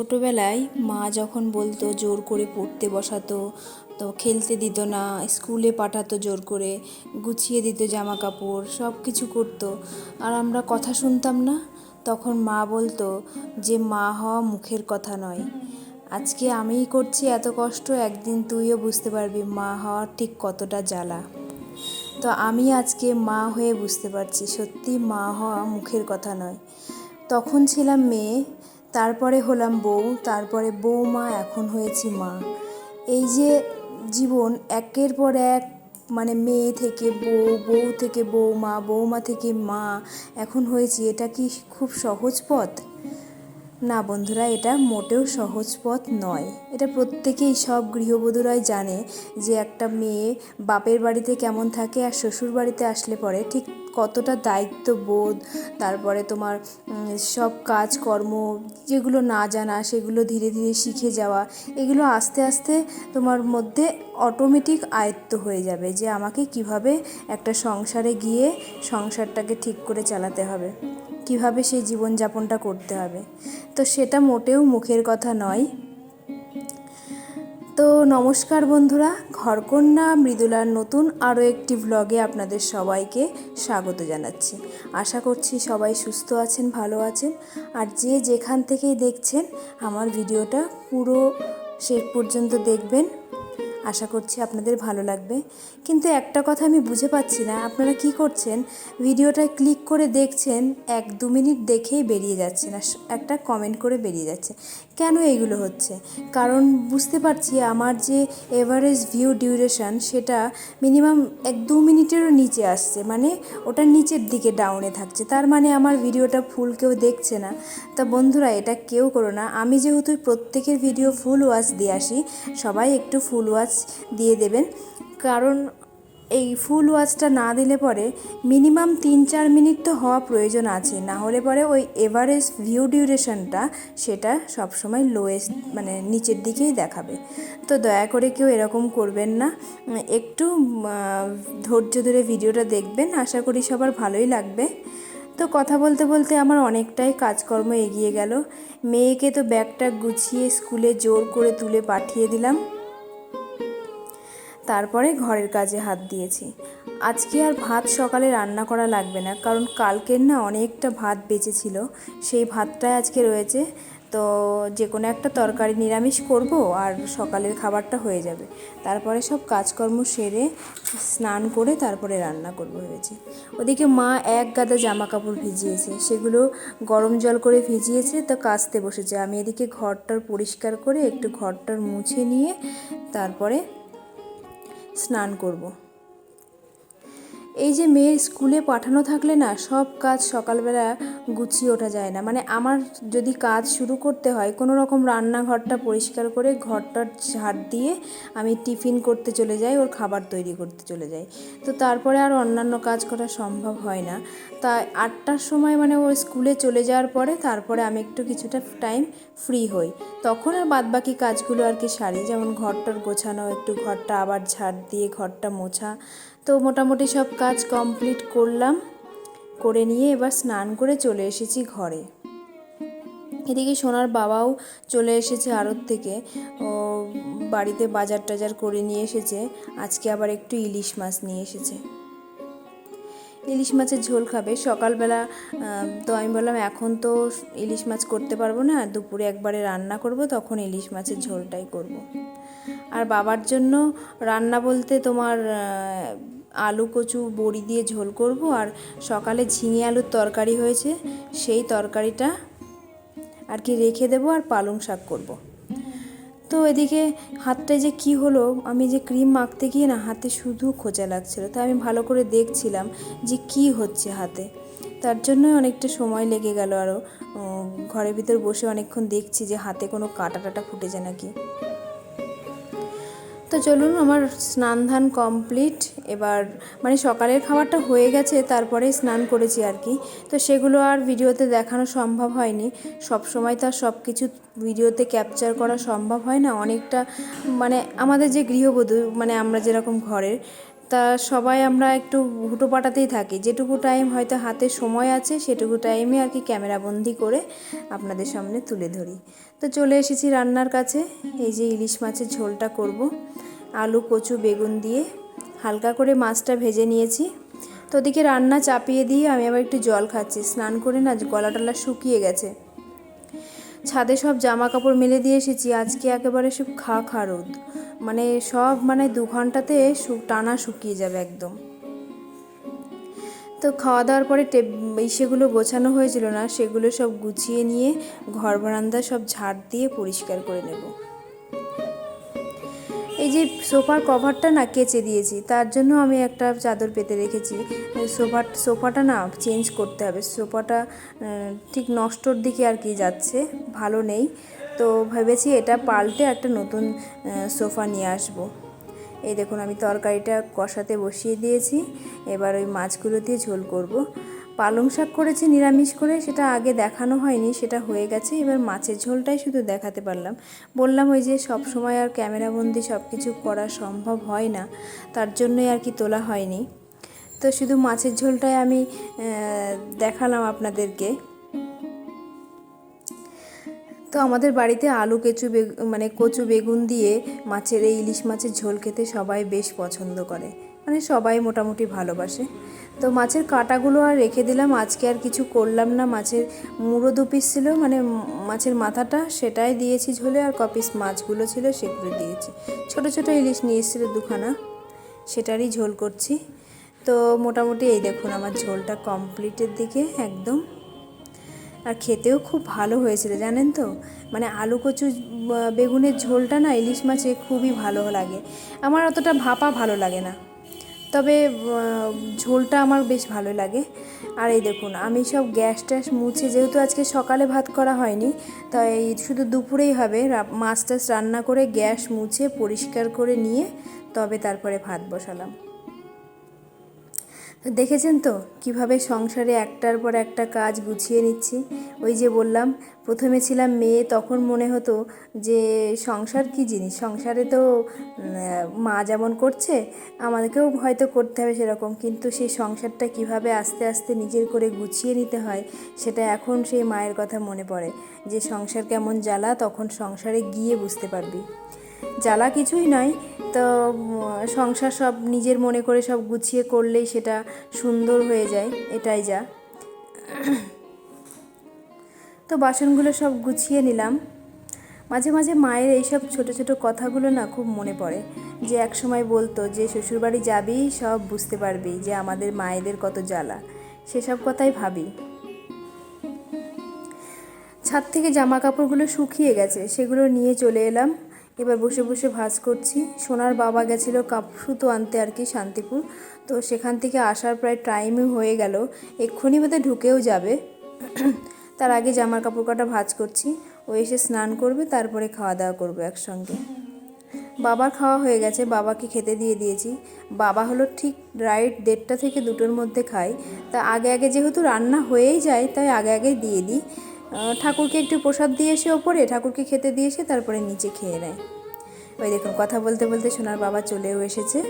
ছোটোবেলায় মা যখন বলতো জোর করে পড়তে বসাতো, তো খেলতে দিত না, স্কুলে পাঠাতো জোর করে, গুছিয়ে দিত জামা কাপড়, সব কিছু করতো, আর আমরা কথা শুনতাম না। তখন মা বলতো যে মা হওয়া মুখের কথা নয়। আজকে আমিই করছি এত কষ্ট, একদিন তুইও বুঝতে পারবি মা হওয়ার ঠিক কতটা জ্বালা। তো আমি আজকে মা হয়ে বুঝতে পারছি সত্যি মা হওয়া মুখের কথা নয়। তখন ছিলাম মেয়ে, তারপরে হলাম বউ, তারপরে বউমা, এখন হয়েছি মা। এই যে জীবন একের পর এক, মানে মেয়ে থেকে বউ, বউ থেকে বৌমা, বৌমা থেকে মা, এখন হয়েছি, এটা কি খুব সহজ পথ? না বন্ধুরা, এটা মোটেও সহজ পথ নয়। এটা প্রত্যেকেই, সব গৃহবধূরাই জানে যে একটা মেয়ে বাপের বাড়িতে কেমন থাকে আর শ্বশুর বাড়িতে আসলে পরে ঠিক কতটা দায়িত্ববোধ, তারপরে তোমার সব কাজকর্ম যেগুলো না জানা সেগুলো ধীরে ধীরে শিখে যাওয়া, এগুলো আস্তে আস্তে তোমার মধ্যে অটোমেটিক আয়ত্ত হয়ে যাবে যে আমাকে কিভাবে একটা সংসারে গিয়ে সংসারটাকে ঠিক করে চালাতে হবে, কিভাবে সেই জীবনযাপনটা করতে হবে। তো সেটা মোটেও মুখের কথা নয়। তো নমস্কার বন্ধুরা, ঘরকন্যা মৃদুলার নতুন আরও একটি ভ্লগে আপনাদের সবাইকে স্বাগত জানাচ্ছি। আশা করছি সবাই সুস্থ আছেন, ভালো আছেন, আর যে যেখান থেকেই দেখছেন আমার ভিডিওটা পুরো শেষ পর্যন্ত দেখবেন। আশা করছি আপনাদের ভালো লাগবে। কিন্তু একটা কথা আমি বুঝে পাচ্ছি না, আপনারা কি করছেন, ভিডিওটায় ক্লিক করে দেখছেন, 1-2 মিনিট দেখেই বেরিয়ে যাচ্ছে না, একটা কমেন্ট করে বেরিয়ে যাচ্ছে। কেন এইগুলো হচ্ছে? কারণ বুঝতে পারছি আমার যে এভারেজ ভিউ ডিউরেশন সেটা মিনিমাম 1-2 মিনিটেরও নিচে আসছে, মানে ওটা নিচের দিকে ডাউনে থাকছে, তার মানে আমার ভিডিওটা ফুল কেউ দেখছে না। তা বন্ধুরা, এটা কেউ করো না। আমি যেহেতু প্রত্যেকের ভিডিও ফুল ওয়াচ দিয়ে আসি, সবাই একটু ফুল ওয়াচ দিয়ে দেবেন, কারণ এই ফুল ওয়াচটা না দিলে পরে মিনিমাম 3-4 মিনিট তো হওয়া প্রয়োজন আছে, না হলে পরে ওই এভারেজ ভিউ ডিউরেশনটা সেটা সবসময় লোয়েস্ট, মানে নিচের দিকেই দেখাবে। তো দয়া করে কেউ এরকম করবেন না, একটু ধৈর্য ধরে ভিডিওটা দেখবেন, আশা করি সবার ভালোই লাগবে। তো কথা বলতে বলতে আমার অনেকটাই কাজকর্ম এগিয়ে গেল। মেয়েকে তো ব্যাগটা গুছিয়ে স্কুলে জোর করে তুলে পাঠিয়ে দিলাম, তারপরে ঘরের কাজে হাত দিয়েছি। আজকে আর ভাত সকালে রান্না করা লাগবে না, কারণ কালকের না অনেকটা ভাত বেঁচেছিল, সেই ভাতটাই আজকে রয়েছে। তো যে কোনো একটা তরকারি নিরামিষ করব আর সকালের খাবারটা হয়ে যাবে। তারপরে সব কাজকর্ম সেরে স্নান করে তারপরে রান্না করব ভেবেছি। ওদিকে মা এক গাদা জামা কাপড় ভিজিয়েছে, সেগুলো গরম জল করে ভিজিয়েছে, তো কাচতে বসেছে। আমি এদিকে ঘরটার পরিষ্কার করে একটু ঘরটার মুছে নিয়ে তারপরে স্নান করব। এই যে মেয়ের স্কুলে পাঠানো থাকলে না সব কাজ সকালবেলা গুছিয়ে ওঠা যায় না, মানে আমার যদি কাজ শুরু করতে হয় কোনো রকম রান্নাঘরটা পরিষ্কার করে ঘরটার ঝাড় দিয়ে আমি টিফিন করতে চলে যাই, ওর খাবার তৈরি করতে চলে যাই, তো তারপরে আর অন্যান্য কাজ করা সম্ভব হয় না। তাই 8টার সময়, মানে ওর স্কুলে চলে যাওয়ার পরে তারপরে আমি একটু কিছুটা টাইম ফ্রি হই, তখন আর বাদবাকি কাজগুলো আর কি সারি, যেমন ঘরটার গোছানো, একটু ঘরটা আবার ঝাড় দিয়ে ঘরটা মোছা। তো মোটামুটি সব কাজ কমপ্লিট করলাম, করে নিয়ে এবার স্নান করে চলে এসেছি ঘরে। এদিকে সোনার বাবাও চলে এসেছে আড়ত থেকে, ও বাড়িতে বাজার টাজার করে নিয়ে এসেছে। আজকে আবার একটু ইলিশ মাছ নিয়ে এসেছে, ইলিশ মাছের ঝোল খাবে সকালবেলা। তো আমি বললাম এখন তো ইলিশ মাছ করতে পারবো না, দুপুরে একবারে রান্না করব, তখন ইলিশ মাছের ঝোলটাই করব। আর বাবার জন্য রান্না বলতে তোমার আলু কচু বড়ি দিয়ে ঝোল করব, আর সকালে ঝিঙে আলুর তরকারি হয়েছে, সেই তরকারিটা আর কি রেখে দেবো, আর পালং শাক করব। তো এদিকে হাতটায় যে কি হলো, আমি যে ক্রিম মাখতে গিয়ে না হাতে শুধু খোঁচা লাগছিলো, তো আমি ভালো করে দেখছিলাম যে কি হচ্ছে হাতে, তার জন্য অনেকটা সময় লেগে গেল। আরও ঘরের ভিতর বসে অনেকক্ষণ দেখছি যে হাতে কোনো কাটা টাটা ফুটেছে নাকি। তো চলুন, আমার স্নান ধান কমপ্লিট, এবার মানে সকালের খাবারটা হয়ে গেছে, তারপরে স্নান করেছি আর কি। তো সেগুলো আর ভিডিওতে দেখানো সম্ভব হয়নি, সব সময় তো আর সব কিছু ভিডিওতে ক্যাপচার করা সম্ভব হয় না, অনেকটা মানে আমাদের যে গৃহবধূ, মানে আমরা যেরকম ঘরের, তা সবাই আমরা একটু হুটোপাটাতেই থাকি, যেটুকু টাইম হয়তো হাতে সময় আছে সেটুকু টাইমে আর কি ক্যামেরাবন্দি করে আপনাদের সামনে তুলে ধরি। তো চলে এসেছি রান্নার কাছে। এই যে ইলিশ মাছের ঝোলটা করব, আলু কচু বেগুন দিয়ে হালকা করে মাছটা ভেজে নিয়েছি। তো ওদিকে রান্না চাপিয়ে দিয়ে আমি আবার একটু জল খাচ্ছি, স্নান করে না গলা টলা শুকিয়ে গেছে। ছাদে সব জামা কাপড় মেলে দিয়ে এসেছি, আজকে একেবারে সব খা রোদ, মানে সব 2 ঘন্টাতে টানা শুকিয়ে যাবে একদম। তো খাওয়া দাওয়ার পরে সেগুলো গোছানো হয়েছিল না, সেগুলো সব গুছিয়ে নিয়ে ঘর বারান্দা সব ঝাড় দিয়ে পরিষ্কার করে নেব। এই যে সোফার কভারটা না কেচে দিয়েছি, তার জন্য আমি একটা চাদর পেতে রেখেছি। সোফাটা না চেঞ্জ করতে হবে, সোফাটা ঠিক নষ্টর দিকে আর কি যাচ্ছে, ভালো নেই। তো ভেবেছি এটা পাল্টে একটা নতুন সোফা নিয়ে আসব। এই দেখুন আমি তরকারিটা কষাতে বসিয়ে দিয়েছি, এবার ওই মাছগুলো দিয়ে ঝোল করব। পালং শাক করেছি নিরামিষ করে, সেটা আগে দেখানো হয়নি, সেটা হয়ে গেছে। এবার মাছের ঝোলটাই শুধু দেখাতে পারলাম। বললাম ওই যে সব সময় আর ক্যামেরাবন্দি সব কিছু করা সম্ভব হয় না, তার জন্যই আর কি তোলা হয়নি। তো শুধু মাছের ঝোলটাই আমি দেখালাম আপনাদেরকে। তো আমাদের বাড়িতে আলু কচু বেগুন দিয়ে এই ইলিশ মাছের ঝোল খেতে সবাই বেশ পছন্দ করে, সবাই মোটামুটি ভালোবাসে। তো মাছের কাঁটাগুলো আর রেখে দিলাম, আজকে আর কিছু করলাম না। মাছের মুড়ো 2 পিস ছিল, মাছের মাথাটা সেটাই দিয়েছি ঝোলে, আর কপিস মাছগুলো ছিল সেগুলো দিয়েছি। ছোট ছোট ইলিশ নিয়ে এসেছিল 2খানা, সেটারই ঝোল করছি। তো মোটামুটি এই দেখুন আমার ঝোলটা কমপ্লিটের দিকে একদম, আর খেতেও খুব ভালো হয়েছিল জানেন তো। আলু কচু বেগুনের ঝোলটা না ইলিশ মাছে খুবই ভালো লাগে। আমার অতটা ভাপা ভালো লাগে না, তবে ঝোলটা আমার বেশ ভালো লাগে। আর এই দেখুন আমি সব গ্যাস ট্যাস মুছে, যেহেতু আজকে সকালে ভাত করা হয়নি, তাই শুধু দুপুরেই হবে, মাছ টাছ রান্না করে গ্যাস মুছে পরিষ্কার করে নিয়ে তবে তারপরে ভাত বসালাম। দেখেছেন তো কিভাবে সংসারে একটার পর একটা কাজ গুছিয়ে নিচ্ছি। ওই যে বললাম প্রথমে ছিলাম মেয়ে, তখন মনে হতো যে সংসার কী জিনিস, সংসারে তো মা যেমন করছে আমাদেরকেও হয়তো করতে হবে সেরকম, কিন্তু সেই সংসারটা কিভাবে আস্তে আস্তে নিজের করে গুছিয়ে নিতে হয় সেটা এখন সেই মায়ের কথা মনে পড়ে, যে সংসার কেমন জ্বালা, তখন সংসারে গিয়ে বুঝতে পারবি। জ্বালা কিছুই নয়, তো সংসার সব নিজের মনে করে সব গুছিয়ে করলেই সেটা সুন্দর হয়ে যায়, এটাই যা। তো বাসনগুলো সব গুছিয়ে নিলাম। মাঝে মাঝে মায়ের এইসব ছোট ছোট কথাগুলো না খুব মনে পড়ে, যে এক সময় বলতো যে শ্বশুরবাড়ি যাবি সব বুঝতে পারবি যে আমাদের মায়েদের কত জ্বালা, সেসব কথাই ভাবি। ছাদ থেকে জামা কাপড়গুলো শুকিয়ে গেছে, সেগুলো নিয়ে চলে এলাম। এবার বসে বসে ভাঁজ করছি। সোনার বাবা গেছিলো সুতো আনতে আর কি শান্তিপুর, তো সেখান থেকে আসার প্রায় টাইমই হয়ে গেল, এক্ষুনি বোধহয় ঢুকেও যাবে। তার আগে জামার কাপড় কটা ভাঁজ করছি, ও এসে স্নান করবে, তারপরে খাওয়া দাওয়া করবো একসঙ্গে। বাবার খাওয়া হয়ে গেছে, বাবাকে খেতে দিয়ে দিয়েছি। বাবা হলো ঠিক রাইট 1:30 থেকে 2টোর মধ্যে খায়, তা আগে আগে যেহেতু রান্না হয়েই যায় তাই আগে আগে দিয়ে দিই। ঠাকুরকে একটু প্রসাদ দিয়ে এসে ওপরে ঠাকুরকে খেতে দিয়ে এসে তারপরে নিচে খেয়ে নেয়। ওই দেখুন কথা বলতে বলতে সোনার বাবা চলেও এসছে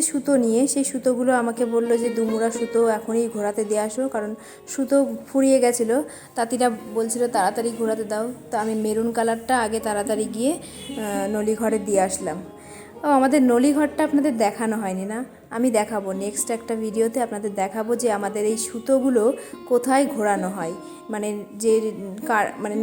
সুতো নিয়ে। সেই সুতোগুলো আমাকে বললো যে 2 মুড়া সুতো এখনই ঘোরাতে দিয়ে আসো, কারণ সুতো ফুরিয়ে গেছিলো। তাঁতিরা বলছিল তাড়াতাড়ি ঘোরাতে দাও, তো আমি মেরুন কালারটা আগে তাড়াতাড়ি গিয়ে নলি ঘরে দিয়ে আসলাম। ও আমাদের নলি ঘরটা আপনাদের দেখানো হয়নি না, আমি দেখাবো নেক্সট একটা ভিডিওতে, আপনাদের দেখাবো যে আমাদের এই সুতোগুলো কোথায় ঘোরানো হয়। যে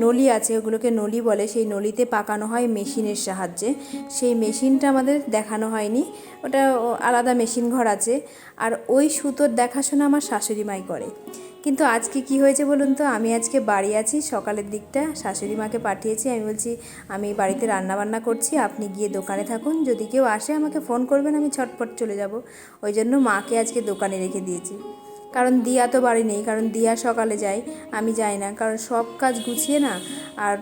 নলি আছে, ওগুলোকে নলি বলে, সেই নলিতে পাকানো হয় মেশিনের সাহায্যে। সেই মেশিনটা আমাদের দেখানো হয়নি, ওটা আলাদা মেশিন ঘর আছে। আর ওই সুতোর দেখাশোনা আমার শাশুড়ি মাই করে। কিন্তু আজকে কি হয়েছে বলুন তো, আমি আজকে বাড়ি আছি, সকালের দিকটা শাশুড়ি মাকে পাঠিয়েছি, আমি বলছি আমি বাড়িতে রান্নাবান্না করছি, আপনি গিয়ে দোকানে থাকুন, যদি কেউ আসে আমাকে ফোন করবেন, আমি ছটপট চলে যাব। ওই জন্য মাকে আজকে দোকানে রেখে দিয়েছি, কারণ দিয়া তো বাড়ি নেই, কারণ দিয়া সকালে যায়, আমি যাই না, কারণ সব কাজ গুছিয়ে না আর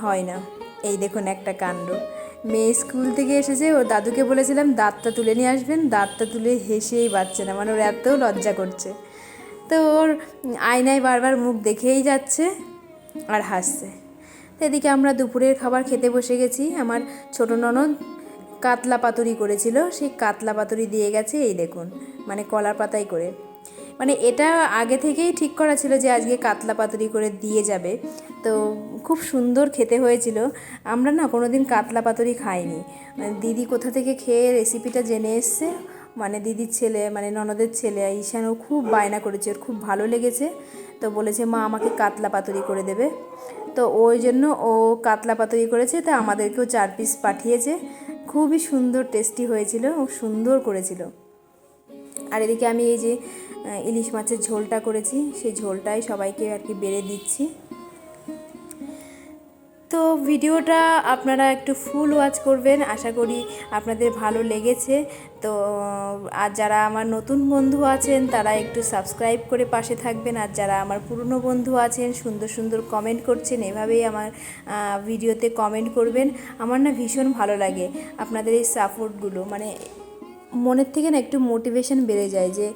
হয় না। এই দেখুন একটা কাণ্ড, মেয়ে স্কুল থেকে এসেছে, ওর দাদুকে বলেছিলাম দাঁতটা তুলে নিয়ে আসবেন, দাঁতটা তুলে হেসেই পাচ্ছে না, ওর এত লজ্জা করছে। তো ওর আয়নায় বারবার মুখ দেখেই যাচ্ছে আর হাসছে। তো এদিকে আমরা দুপুরের খাবার খেতে বসে গেছি। আমার ছোটো ননদ কাতলা পাতুরি করেছিল, সেই কাতলা পাতুরি দিয়ে গেছে। এই দেখুন, মানে কলার পাতায় করে, মানে এটা আগে থেকেই ঠিক করা ছিল যে আজকে কাতলা পাতুরি করে দিয়ে যাবে। তো খুব সুন্দর খেতে হয়েছিল। আমরা না কোনো দিন কাতলা পাতুরি খাইনি, দিদি কোথা থেকে খেয়ে রেসিপিটা জেনে এসছে। মানে দিদির ছেলে, মানে ননদের ছেলে ঈশানও খুব বায়না করেছে, ওর খুব ভালো লেগেছে। তো বলেছে মা আমাকে কাতলা পাতুরি করে দেবে। তো ওই জন্য ও কাতলা পাতুরি করেছে, তা আমাদেরকেও 4 পিস পাঠিয়েছে। খুবই সুন্দর টেস্টি হয়েছিল, ও সুন্দর করেছিল। আর এদিকে আমি এই যে ইলিশ মাছের ঝোলটা করেছি, সেই ঝোলটাই সবাইকে আর কি বেড়ে দিচ্ছি। তো ভিডিওটা আপনারা একটু ফুল ওয়াচ করবেন, আশা করি আপনাদের ভালো লেগেছে। তো আর যারা আমার নতুন বন্ধু আছেন তারা একটু সাবস্ক্রাইব করে পাশে থাকবেন, আর যারা আমার পুরনো বন্ধু আছেন সুন্দর সুন্দর কমেন্ট করছেন, এভাবেই আমার ভিডিওতে কমেন্ট করবেন। আমার না ভীষণ ভালো লাগে আপনাদের এই সাপোর্টগুলো, মানে মনের থেকে না একটু মোটিভেশন বেড়ে যায় যে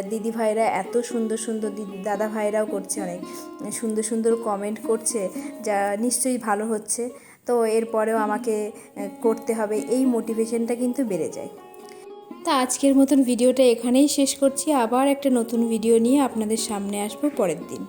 দিদি ভাইরা এত সুন্দর সুন্দর, দাদা ভাইরাও করছে, অনেক সুন্দর সুন্দর কমেন্ট করছে, যা নিশ্চয়ই ভালো হচ্ছে। তো এরপরেও আমাকে করতে হবে, এই মোটিভেশনটা কিন্তু বেড়ে যায়। তা আজকের মতন ভিডিওটা এখানেই শেষ করছি, আবার একটা নতুন ভিডিও নিয়ে আপনাদের সামনে আসবো পরের দিন।